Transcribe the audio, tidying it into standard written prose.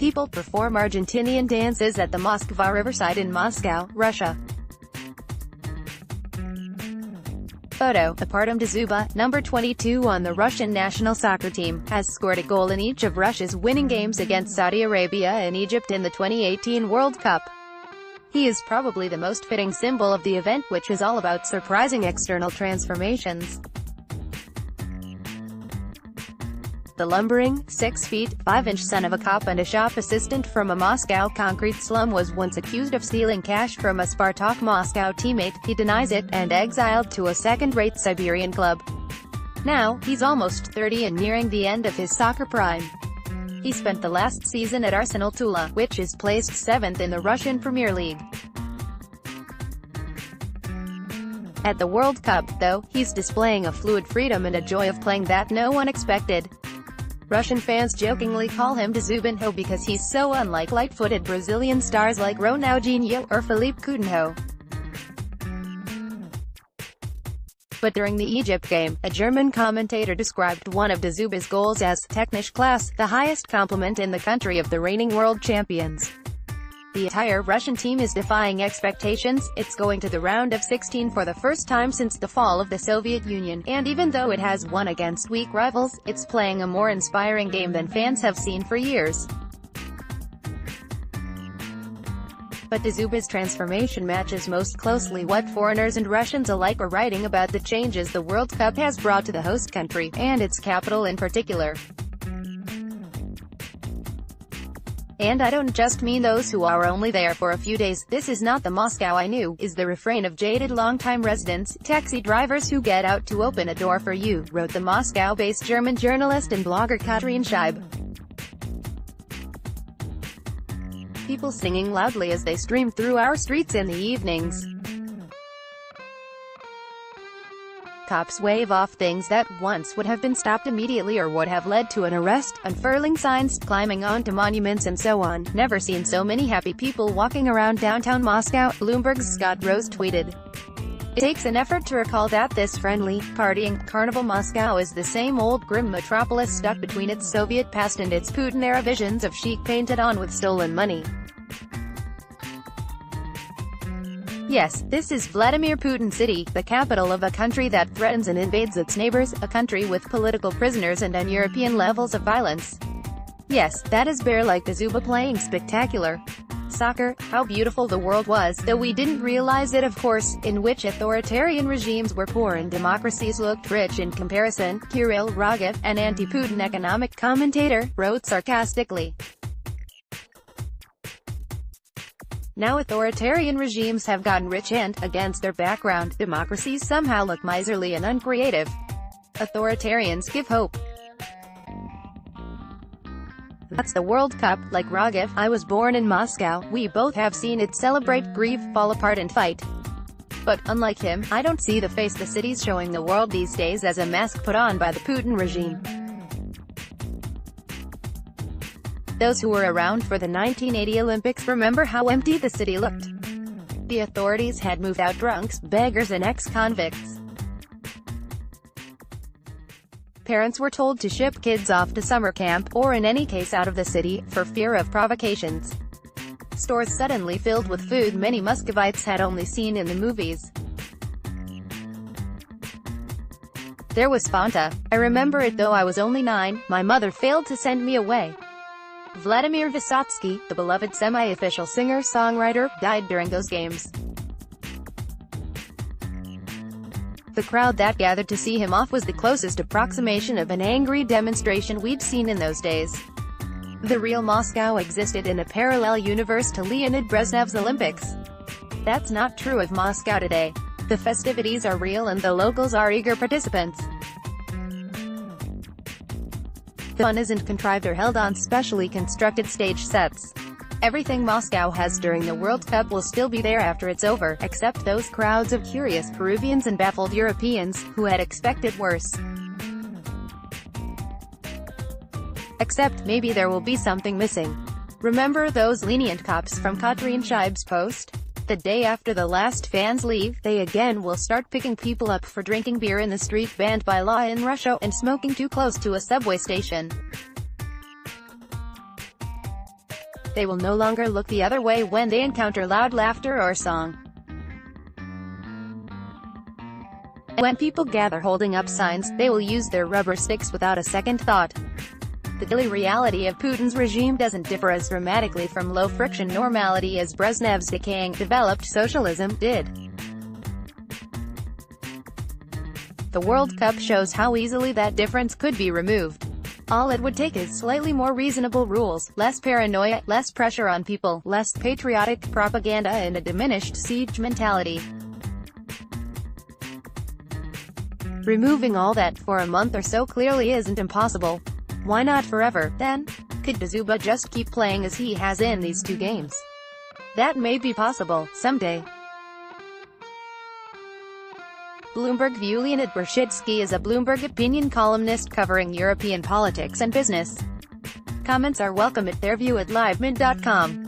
people perform Argentinian dances at the Moskva riverside in Moscow, Russia. Photo: APArtem Dzyuba, number 22 on the Russian national soccer team, has scored a goal in each of Russia's winning games against Saudi Arabia and Egypt in the 2018 World Cup. He is probably the most fitting symbol of the event, which is all about surprising external transformations. The lumbering, 6 feet, 5-inch son of a cop and a shop assistant from a Moscow concrete slum was once accused of stealing cash from a Spartak Moscow teammate. He denies it, and exiled to a second-rate Siberian club. Now, he's almost 30 and nearing the end of his soccer prime. He spent the last season at Arsenal Tula, which is placed 7th in the Russian Premier League. At the World Cup, though, he's displaying a fluid freedom and a joy of playing that no one expected. Russian fans jokingly call him Dzubinho because he's so unlike light-footed Brazilian stars like Ronaldinho or Philippe Coutinho. But during the Egypt game, a German commentator described one of Dzyuba's goals as technisch class, the highest compliment in the country of the reigning world champions. The entire Russian team is defying expectations. It's going to the round of 16 for the first time since the fall of the Soviet Union, and even though it has won against weak rivals, it's playing a more inspiring game than fans have seen for years. But Dzyuba's transformation matches most closely what foreigners and Russians alike are writing about: the changes the World Cup has brought to the host country, and its capital in particular. And I don't just mean those who are only there for a few days. This is not the Moscow I knew, is the refrain of jaded longtime residents, taxi drivers who get out to open a door for you, wrote the Moscow-based German journalist and blogger Katrin Scheib. People singing loudly as they stream through our streets in the evenings. Cops wave off things that once would have been stopped immediately or would have led to an arrest, unfurling signs, climbing onto monuments and so on. Never seen so many happy people walking around downtown Moscow, Bloomberg's Scott Rose tweeted. It takes an effort to recall that this friendly, partying, carnival Moscow is the same old grim metropolis stuck between its Soviet past and its Putin-era visions of chic painted on with stolen money. Yes, this is Vladimir Putin City, the capital of a country that threatens and invades its neighbors, a country with political prisoners and un-European levels of violence. Yes, that is bear like Dzyuba playing spectacular soccer. How beautiful the world was, though we didn't realize it, of course, in which authoritarian regimes were poor and democracies looked rich in comparison, Kirill Rogev, an anti-Putin economic commentator, wrote sarcastically. Now authoritarian regimes have gotten rich and, against their background, democracies somehow look miserly and uncreative. Authoritarians give hope. That's the World Cup. Like Rogev, I was born in Moscow. We both have seen it celebrate, grieve, fall apart and fight. But, unlike him, I don't see the face the city's showing the world these days as a mask put on by the Putin regime. Those who were around for the 1980 Olympics remember how empty the city looked. The authorities had moved out drunks, beggars and ex-convicts. Parents were told to ship kids off to summer camp, or in any case out of the city, for fear of provocations. Stores suddenly filled with food many Muscovites had only seen in the movies. There was Fanta. I remember it though I was only 9, my mother failed to send me away. Vladimir Vysotsky, the beloved semi-official singer-songwriter, died during those games. The crowd that gathered to see him off was the closest approximation of an angry demonstration we'd seen in those days. The real Moscow existed in a parallel universe to Leonid Brezhnev's Olympics. That's not true of Moscow today. The festivities are real and the locals are eager participants. The fun isn't contrived or held on specially constructed stage sets. Everything Moscow has during the World Cup will still be there after it's over, except those crowds of curious Peruvians and baffled Europeans, who had expected worse. Except, maybe there will be something missing. Remember those lenient cops from Katrin Scheib's post? The day after the last fans leave, they again will start picking people up for drinking beer in the street banned by law in Russia, and smoking too close to a subway station. They will no longer look the other way when they encounter loud laughter or song. When people gather holding up signs, they will use their rubber sticks without a second thought. The daily reality of Putin's regime doesn't differ as dramatically from low-friction normality as Brezhnev's decaying, developed socialism did. The World Cup shows how easily that difference could be removed. All it would take is slightly more reasonable rules, less paranoia, less pressure on people, less patriotic propaganda and a diminished siege mentality. Removing all that for a month or so clearly isn't impossible. Why not forever, then? Could Dzyuba just keep playing as he has in these 2 games? That may be possible, someday. Bloomberg View. Leonid Bershitsky is a Bloomberg opinion columnist covering European politics and business. Comments are welcome at theirview@livemint.com.